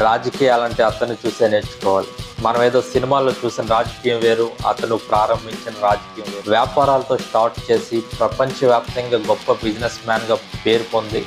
రాజకీయాలంటే అతన్ని చూసే నేర్చుకోవాలి. మనం ఏదో సినిమాల్లో చూసిన రాజకీయం వేరు, అతను ప్రారంభించిన రాజకీయం వేరు. వ్యాపారాలతో స్టార్ట్ చేసి ప్రపంచవ్యాప్తంగా గొప్ప బిజినెస్ మ్యాన్గా పేరు పొంది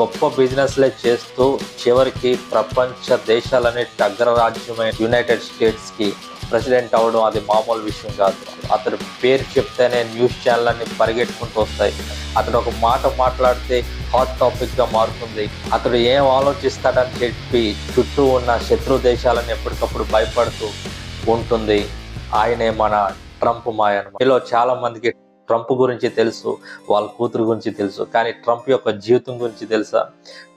గొప్ప బిజినెస్లే చేస్తూ చివరికి ప్రపంచ దేశాలనే అగ్రరాజ్యమైన యునైటెడ్ స్టేట్స్కి ప్రెసిడెంట్ అవ్వడం అది మామూలు విషయం కాదు. అతని పేరు చెప్తేనే న్యూస్ ఛానల్ అన్ని పరిగెట్టుకుంటూ వస్తాయి. అతడు ఒక మాట మాట్లాడితే హాట్ టాపిక్గా మారుతుంది. అతడు ఏం ఆలోచిస్తాడని చెప్పి చుట్టూ ఉన్న శత్రు దేశాలను ఎప్పటికప్పుడు భయపడుతూ ఉంటుంది. ఆయనే మన ట్రంప్ మాయ అన్నమాట. మీలో చాలా మందికి ట్రంప్ గురించి తెలుసు, వాళ్ళ కూతురు గురించి తెలుసు, కానీ ట్రంప్ యొక్క జీవితం గురించి తెలుసా?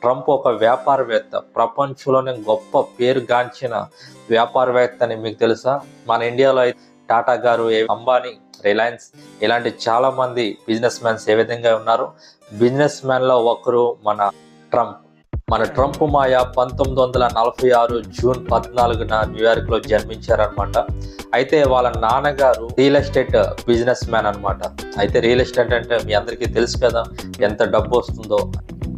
ట్రంప్ ఒక వ్యాపారవేత్త, ప్రపంచంలోనే గొప్ప పేరుగాంచిన వ్యాపారవేత్త అని మీకు తెలుసా? మన ఇండియాలో అయితే టాటా గారు, అంబానీ, రిలయన్స్ ఇలాంటి చాలా మంది బిజినెస్ మ్యాన్స్ ఏ విధంగా ఉన్నారు. బిజినెస్ మ్యాన్లో ఒకరు మన ట్రంప్. మన ట్రంప్ మాయ 1946 జూన్ 14న న్యూయార్క్లో జన్మించారనమాట. అయితే వాళ్ళ నాన్నగారు రియల్ ఎస్టేట్ బిజినెస్ మ్యాన్ అనమాట. అయితే రియల్ ఎస్టేట్ అంటే మీ అందరికీ తెలుసు కదా ఎంత డబ్బు వస్తుందో.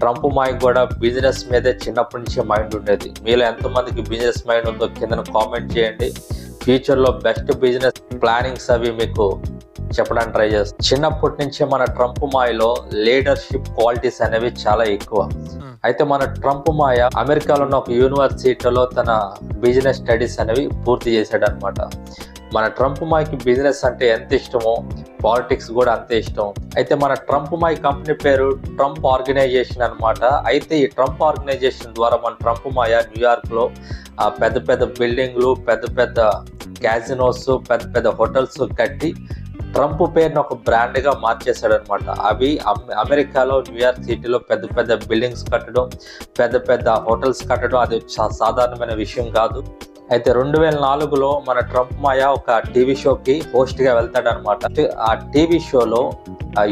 ట్రంప్ మాయకు కూడా బిజినెస్ మీదే చిన్నప్పటి నుంచే మైండ్ ఉండేది. మీలో ఎంతమందికి బిజినెస్ మైండ్ ఉందో కింద కామెంట్ చేయండి. ఫ్యూచర్లో బెస్ట్ బిజినెస్ ప్లానింగ్స్ అవి మీకు చెప్పడానికి ట్రై చేస్తాం. చిన్నప్పటి నుంచే మన ట్రంప్ మాయలో లీడర్షిప్ క్వాలిటీస్ అనేవి చాలా ఎక్కువ. అయితే మన ట్రంప్ మాయ అమెరికాలో ఉన్న ఒక యూనివర్సిటీలో తన బిజినెస్ స్టడీస్ అనేవి పూర్తి చేశాడు అనమాట. మన ట్రంప్ మాయకి బిజినెస్ అంటే ఎంత ఇష్టమో పాలిటిక్స్ కూడా అంతే ఇష్టం. అయితే మన ట్రంప్ మాయ్ కంపెనీ పేరు ట్రంప్ ఆర్గనైజేషన్ అనమాట. అయితే ఈ ట్రంప్ ఆర్గనైజేషన్ ద్వారా మన ట్రంప్ మాయ న్యూయార్క్లో పెద్ద పెద్ద బిల్డింగ్లు, పెద్ద పెద్ద క్యాజినోస్, పెద్ద పెద్ద హోటల్స్ కట్టి ట్రంప్ పేరును ఒక బ్రాండ్గా మార్చేశాడు అనమాట. అవి అమెరికాలో న్యూయార్క్ సిటీలో పెద్ద పెద్ద బిల్డింగ్స్ కట్టడం, పెద్ద పెద్ద హోటల్స్ కట్టడం అది సాధారణమైన విషయం కాదు. అయితే 2004లో మన ట్రంప్ మాయ ఒక టీవీ షోకి హోస్ట్గా వెళ్తాడనమాట. ఆ టీవీ షోలో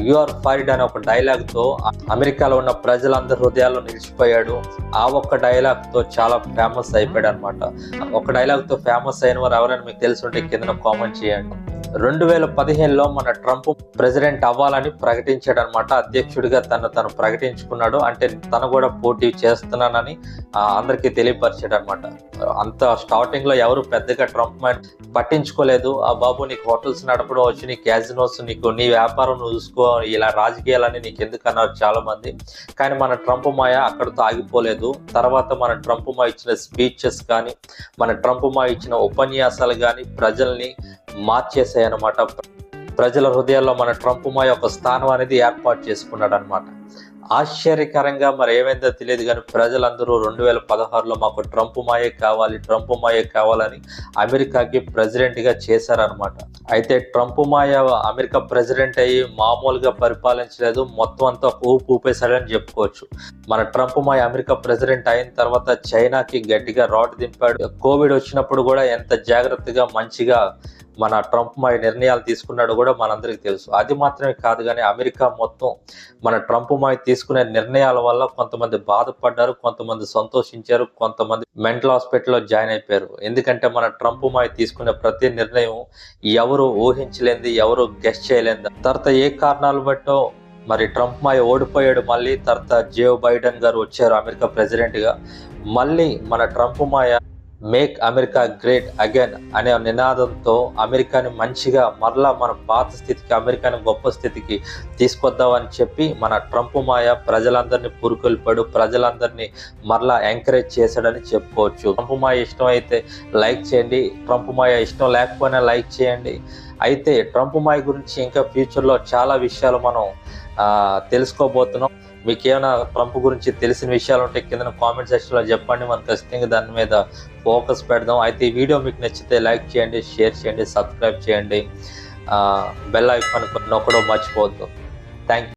యు ఆర్ ఫైర్డ్ అనే ఒక డైలాగ్తో అమెరికాలో ఉన్న ప్రజలందరి హృదయాల్లో నిలిచిపోయాడు. ఆ ఒక్క డైలాగ్తో చాలా ఫేమస్ అయిపోయాడు అనమాట. ఒక డైలాగ్తో ఫేమస్ అయిన వారు ఎవరైనా మీకు తెలుసుంటే కింద కామెంట్ చేయండి. 2015లో మన ట్రంప్ ప్రెసిడెంట్ అవ్వాలని ప్రకటించాడు అనమాట. అధ్యక్షుడిగా తను ప్రకటించుకున్నాడు. అంటే తను కూడా పోటీ చేస్తున్నానని అందరికీ తెలియపరిచాడు అనమాట. అంత స్టార్టింగ్ లో ఎవరు పెద్దగా ట్రంప్ పట్టించుకోలేదు. ఆ బాబు నీకు హోటల్స్ నడపడం వచ్చి, నీ క్యాజినోస్, నీకు నీ వ్యాపారం నువ్వు చూసుకో, ఇలా రాజకీయాలని నీకు ఎందుకు అన్నారు చాలా మంది. కానీ మన ట్రంప్ మాయ అక్కడితో ఆగిపోలేదు. తర్వాత మన ట్రంప్ మాయ ఇచ్చిన స్పీచెస్ కానీ, మన ట్రంప్ మాయ ఇచ్చిన ఉపన్యాసాలు కానీ ప్రజల్ని మార్చేసాయి అనమాట. ప్రజల హృదయాల్లో మన ట్రంప్ మాయ ఒక స్థానం అనేది ఏర్పాటు చేసుకున్నాడు అనమాట. ఆశ్చర్యకరంగా మరి ఏమైందో తెలియదు కానీ ప్రజలందరూ 2016లో మాకు ట్రంప్ మాయే కావాలి, ట్రంప్ మాయే కావాలని అమెరికాకి ప్రెసిడెంట్గా చేశారనమాట. అయితే ట్రంప్ మాయ అమెరికా ప్రెసిడెంట్ అయ్యి మామూలుగా పరిపాలించలేదు, మొత్తం అంతా ఊపేశాడని చెప్పుకోవచ్చు. మన ట్రంప్ మాయ అమెరికా ప్రెసిడెంట్ అయిన తర్వాత చైనాకి గట్టిగా రాడ్ దింపాడు. కోవిడ్ వచ్చినప్పుడు కూడా ఎంత జాగ్రత్తగా మంచిగా మన ట్రంప్ మాయ నిర్ణయాలు తీసుకున్నాడు కూడా మనందరికీ తెలుసు. అది మాత్రమే కాదు కానీ అమెరికా మొత్తం మన ట్రంప్ మాయ తీసుకునే నిర్ణయాల వల్ల కొంతమంది బాధపడ్డారు, కొంతమంది సంతోషించారు, కొంతమంది మెంటల్ హాస్పిటల్లో జాయిన్ అయిపోయారు. ఎందుకంటే మన ట్రంప్ మాయ తీసుకునే ప్రతి నిర్ణయం ఎవరు ఊహించలేంది, ఎవరు గెస్ చేయలేంది. తర్వాత ఏ కారణాలు బట్టో మరి ట్రంప్ మాయ ఓడిపోయాడు. మళ్ళీ తర్వాత జో బైడెన్ గారు వచ్చారు అమెరికా ప్రెసిడెంట్గా. మళ్ళీ మన ట్రంప్ మాయ మేక్ అమెరికా గ్రేట్ అగైన్ అనే నినాదంతో అమెరికాని మంచిగా మరలా మన పాత స్థితికి, అమెరికాని గొప్ప స్థితికి తీసుకొద్దామని చెప్పి మన ట్రంప్ మాయ ప్రజలందరినీ పురుకొల్పాడు, ప్రజలందరినీ మరలా ఎంకరేజ్ చేశాడని చెప్పుకోవచ్చు. ట్రంప్ మాయ ఇష్టం అయితే లైక్ చేయండి, ట్రంప్ మాయ ఇష్టం లేకపోయినా లైక్ చేయండి. అయితే ట్రంప్ మాయ గురించి ఇంకా ఫ్యూచర్లో చాలా విషయాలు మనం తెలుసుకోబోతున్నాం. మీకు ఏమైనా ట్రంప్ గురించి తెలిసిన విషయాలు ఉంటే కింద కామెంట్ సెక్షన్లో చెప్పండి. మనం ఖచ్చితంగా దాని మీద ఫోకస్ పెడదాం. అయితే ఈ వీడియో మీకు నచ్చితే లైక్ చేయండి, షేర్ చేయండి, సబ్స్క్రైబ్ చేయండి, బెల్ ఐకాన్ నొక్కడం మర్చిపోవద్దు. Thank you.